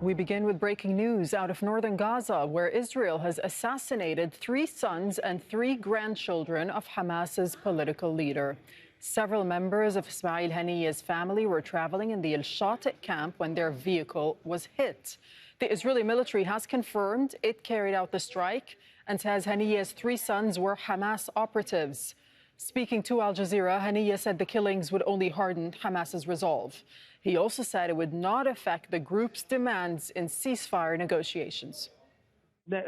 We begin with breaking news out of northern Gaza, where Israel has assassinated 3 sons and 3 grandchildren of Hamas's political leader. Several members of Ismail Haniyeh's family were traveling in the Shati camp when their vehicle was hit. The Israeli military has confirmed it carried out the strike and says Haniyeh's 3 sons were Hamas operatives. Speaking to Al Jazeera, Haniya said the killings would only harden Hamas's resolve. He also said it would not affect the group's demands in ceasefire negotiations. They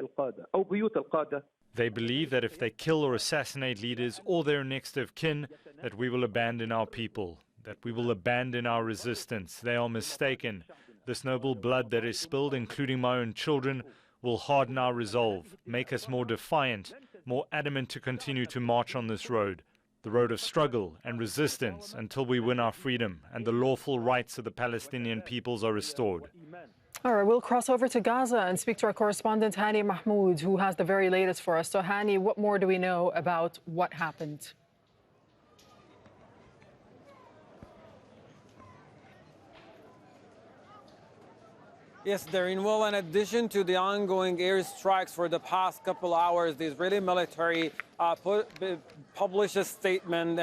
believe that if they kill or assassinate leaders or their next of kin, that we will abandon our people, that we will abandon our resistance. They are mistaken. This noble blood that is spilled, including my own children, will harden our resolve, make us more defiant, more adamant to continue to march on this road, the road of struggle and resistance until we win our freedom and the lawful rights of the Palestinian peoples are restored. All right, we'll cross over to Gaza and speak to our correspondent, Hani Mahmoud, who has the very latest for us. So, Hani, what more do we know about what happened? Yes, Darine. Well, in addition to the ongoing airstrikes for the past couple hours, the Israeli military published a statement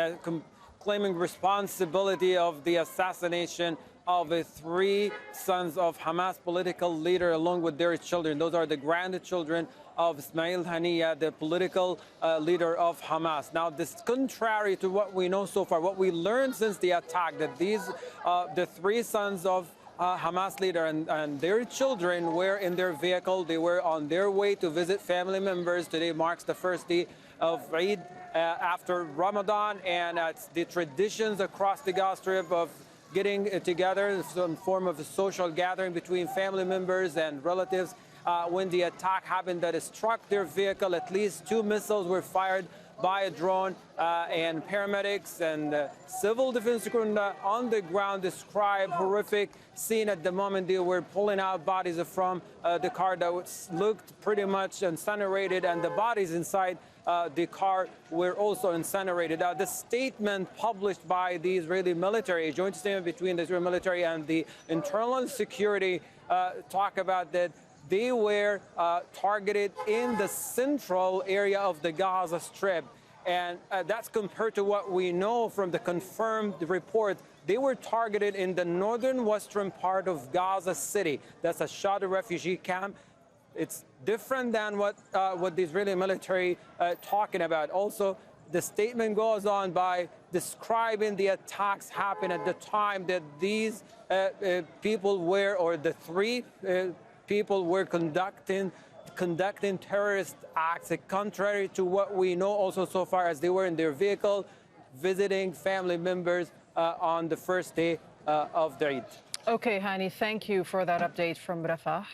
claiming responsibility of the assassination of the 3 sons of Hamas political leader along with their children. Those are the grandchildren of Ismail Haniyeh, the political leader of Hamas. Now, this is contrary to what we know so far, what we learned since the attack, that the 3 sons of Hamas leader and their children were in their vehicle. They were on their way to visit family members. Today marks the first day of Eid after Ramadan, and the traditions across the Gaza Strip of getting together, some form of a social gathering between family members and relatives. When the attack happened that it struck their vehicle, at least 2 missiles were fired by a drone, and paramedics and civil defense crew on the ground describe horrific scene at the moment. They were pulling out bodies from the car that looked pretty much incinerated, and the bodies inside the car were also incinerated. The statement published by the Israeli military, a joint statement between the Israeli military and the internal security, talk about that they were targeted in the central area of the Gaza Strip. And that's compared to what we know from the confirmed report. They were targeted in the northern western part of Gaza City. That's a Shati refugee camp. It's different than what the Israeli military talking about. Also, the statement goes on by describing the attacks happened at the time that these people were, or the 3 people were conducting terrorist acts, contrary to what we know also so far, as they were in their vehicle visiting family members on the first day of the Eid. Okay, Hani, thank you for that update from Rafah.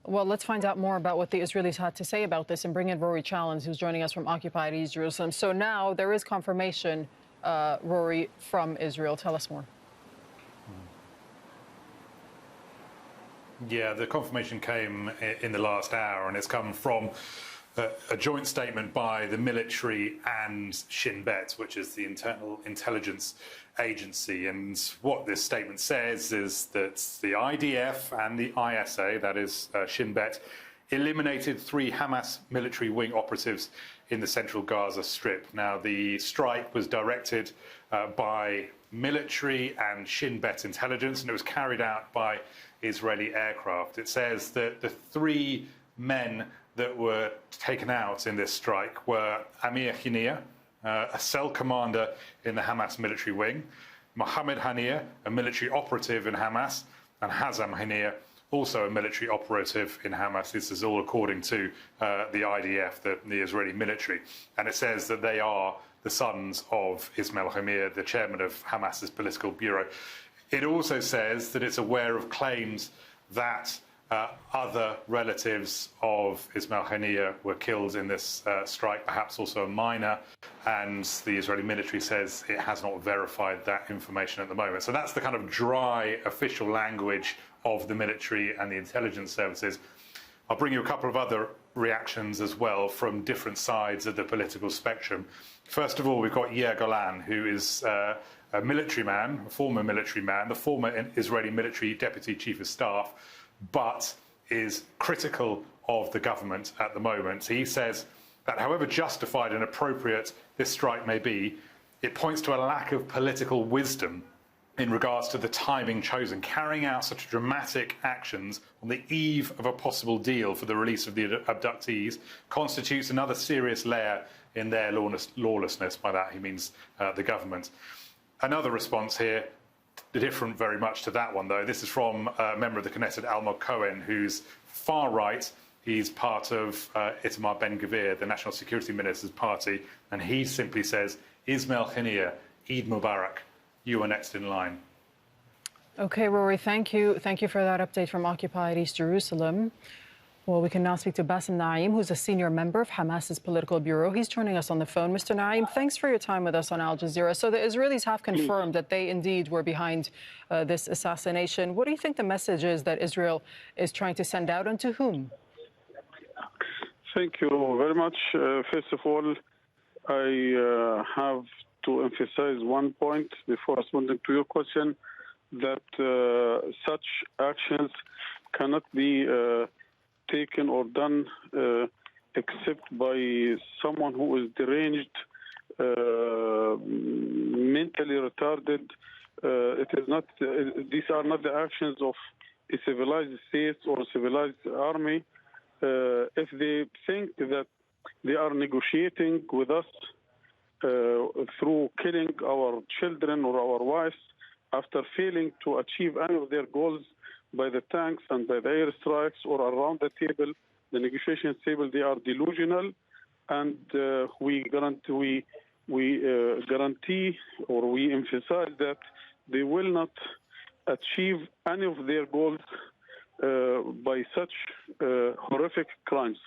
Well, let's find out more about what the Israelis had to say about this and bring in Rory Challenge, who's joining us from occupied East Jerusalem. So now there is confirmation, Rory, from Israel. Tell us more. Yeah, the confirmation came in the last hour, and it's come from a joint statement by the military and Shin Bet, which is the internal intelligence agency. And what this statement says is that the IDF and the ISA, that is Shin Bet, eliminated 3 Hamas military wing operatives in the central Gaza Strip. Now, the strike was directed by military and Shin Bet intelligence, and it was carried out by Israeli aircraft. It says that the 3 men that were taken out in this strike were Amir Haniyeh, a cell commander in the Hamas military wing, Mohammad Haniyeh, a military operative in Hamas, and Hazem and Mohammad, also a military operative in Hamas. This is all according to the IDF, the Israeli military. And it says that they are the sons of Ismail Haniyeh, the chairman of Hamas's political bureau. It also says that it's aware of claims that other relatives of Ismail Haniyeh were killed in this strike, perhaps also a minor, and the Israeli military says it has not verified that information at the moment. So that's the kind of dry official language of the military and the intelligence services. I'll bring you a couple of other reactions as well from different sides of the political spectrum. First of all, we've got Yair Golan, who is a military man, a former military man, the former Israeli military deputy chief of staff, but is critical of the government at the moment. He says that however justified and appropriate this strike may be, it points to a lack of political wisdom in regards to the timing chosen. Carrying out such dramatic actions on the eve of a possible deal for the release of the abductees constitutes another serious layer in their lawlessness. By that he means the government. Another response here, different very much to that one though. This is from a member of the Knesset, Almog Cohen, who's far right. He's part of Itamar Ben-Gvir, the National Security Minister's party, and he simply says, Ismail Haniyeh, Eid Mubarak. You are next in line. Okay, Rory, thank you. Thank you for that update from occupied East Jerusalem. Well, we can now speak to Bassem Naim, who's a senior member of Hamas's political bureau. He's joining us on the phone. Mr. Naim, thanks for your time with us on Al Jazeera. So the Israelis have confirmed that they indeed were behind this assassination. What do you think the message is that Israel is trying to send out, and to whom? Thank you very much. First of all, I have to emphasize one point before responding to your question, that such actions cannot be taken or done except by someone who is deranged, mentally retarded. It is not; these are not the actions of a civilized state or a civilized army. If they think that they are negotiating with us through killing our children or our wives, after failing to achieve any of their goals by the tanks and by the airstrikes or around the table, the negotiation table, they are delusional, and we guarantee or we emphasize that they will not achieve any of their goals by such horrific crimes.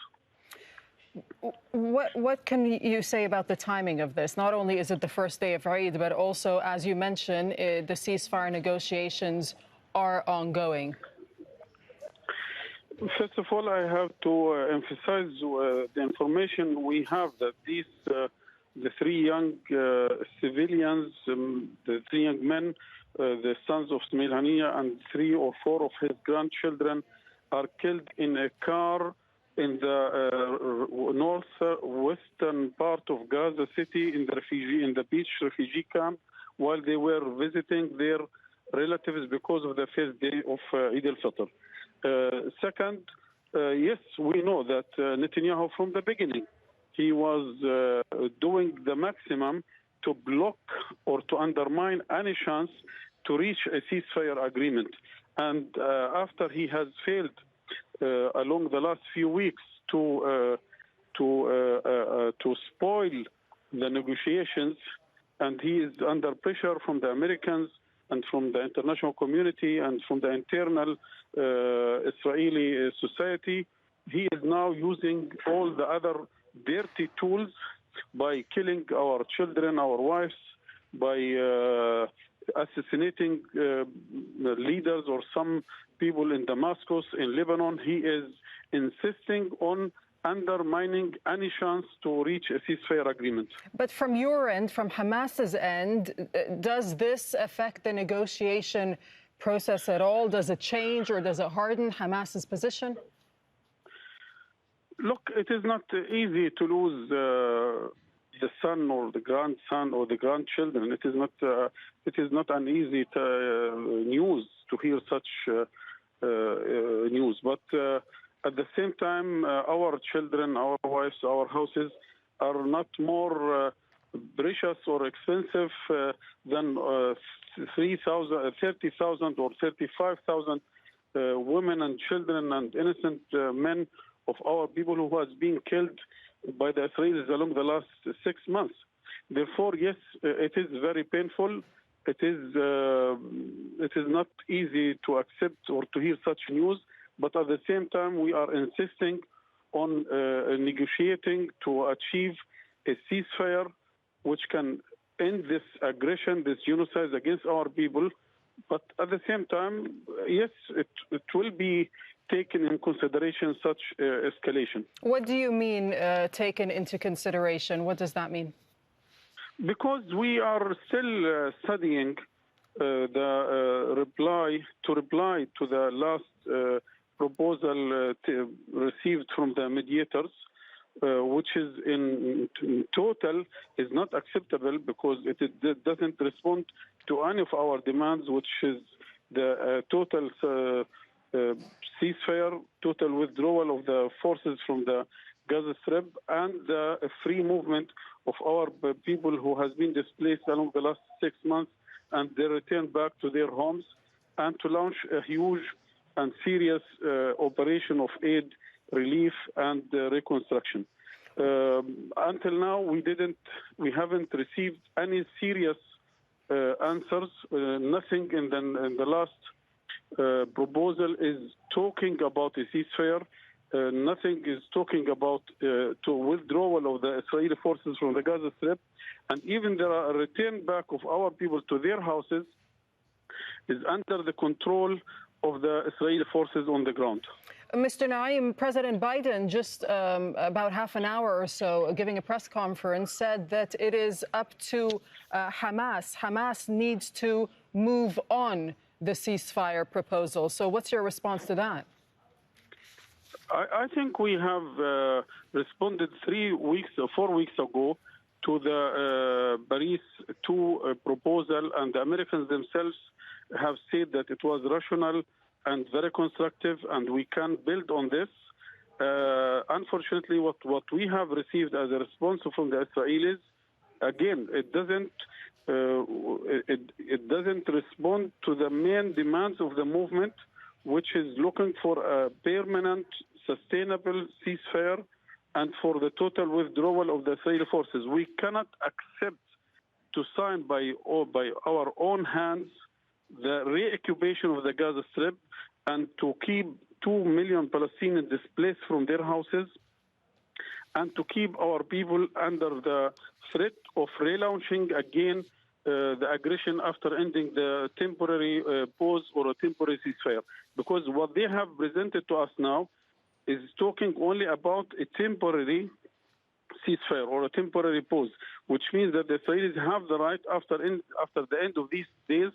What can you say about the timing of this? Not only is it the first day of Eid, but also, as you mentioned, the ceasefire negotiations are ongoing. First of all, I have to emphasize the information we have that these, the three young civilians, the three young men, the sons of Ismail Haniyeh, and 3 or 4 of his grandchildren are killed in a car in the northwestern part of Gaza City in the beach refugee camp while they were visiting their relatives because of the first day of Eid al-Fitr. Second, yes, we know that Netanyahu from the beginning, he was doing the maximum to block or to undermine any chance to reach a ceasefire agreement. And after he has failed along the last few weeks to spoil the negotiations, and he is under pressure from the Americans and from the international community and from the internal Israeli society, he is now using all the other dirty tools by killing our children, our wives, by assassinating leaders or some people in Damascus, in Lebanon. He is insisting on undermining any chance to reach a ceasefire agreement. But from your end, from Hamas's end, does this affect the negotiation process at all? Does it change or does it harden Hamas's position? Look, it is not easy to lose the son or the grandson or the grandchildren. It is not an easy news to hear such news. But at the same time, our children, our wives, our houses are not more precious or expensive than 30,000 or 35,000 women and children and innocent men of our people who has been killed by the Israelis along the last 6 months. Therefore, yes, it is very painful. It is not easy to accept or to hear such news. But at the same time, we are insisting on negotiating to achieve a ceasefire which can end this aggression, this genocide against our people. But at the same time, yes, it will be taken in consideration, such escalation. What do you mean taken into consideration? What does that mean? Because we are still studying the reply to the last proposal received from the mediators, which is in total is not acceptable because it doesn't respond to any of our demands, which is the total ceasefire, total withdrawal of the forces from the Gaza Strip, and the free movement of our people who has been displaced along the last 6 months, and they return back to their homes, and to launch a huge and serious operation of aid, relief, and reconstruction. Until now, we haven't received any serious answers. Nothing in the last proposal is talking about a ceasefire. Nothing is talking about to withdrawal of the Israeli forces from the Gaza Strip, and even the return back of our people to their houses is under the control of the Israeli forces on the ground. Mr. Naim, President Biden just about half an hour or so giving a press conference said that it is up to Hamas. Hamas needs to move on the ceasefire proposal. So what's your response to that? I think we have responded 3 weeks or 4 weeks ago to the Paris II proposal, and the Americans themselves have said that it was rational and very constructive, and we can build on this. Unfortunately, what we have received as a response from the Israelis, again, it doesn't respond to the main demands of the movement, which is looking for a permanent, sustainable ceasefire and for the total withdrawal of the Israeli forces. We cannot accept to sign by our own hands the re-occupation of the Gaza Strip and to keep 2 million Palestinians displaced from their houses, and to keep our people under the threat of relaunching again the aggression after ending the temporary pause or a temporary ceasefire. Because what they have presented to us now is talking only about a temporary ceasefire or a temporary pause, which means that the Israelis have the right after the end of these days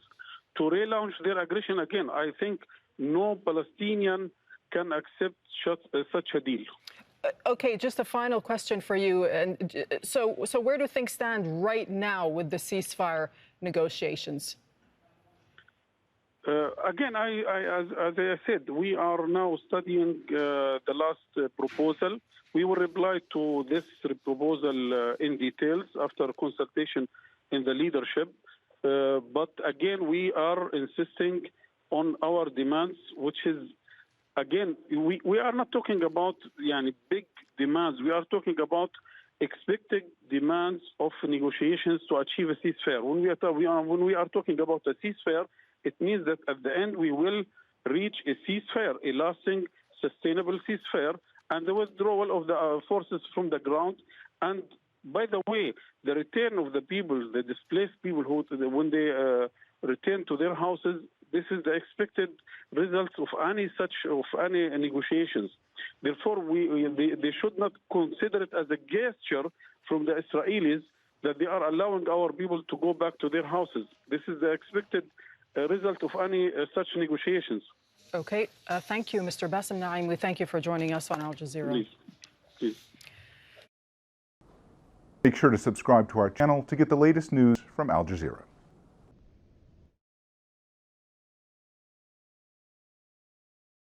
to relaunch their aggression again. I think no Palestinian can accept such a deal. Okay, just a final question for you. And so where do things stand right now with the ceasefire negotiations? Again, as I said, we are now studying the last proposal. We will reply to this proposal in details after consultation in the leadership. But again, we are insisting on our demands, which is, again, we are not talking about big demands. We are talking about expected demands of negotiations to achieve a ceasefire. When we are talking about a ceasefire, it means that at the end we will reach a ceasefire, a lasting, sustainable ceasefire, and the withdrawal of the forces from the ground. And by the way, the return of the people, the displaced people, when they return to their houses, this is the expected results of any negotiations. Therefore, they should not consider it as a gesture from the Israelis that they are allowing our people to go back to their houses. This is the expected result of any such negotiations. Okay, thank you, Mr. Bassem Naim. We thank you for joining us on Al Jazeera. Please. Make sure to subscribe to our channel to get the latest news from Al Jazeera.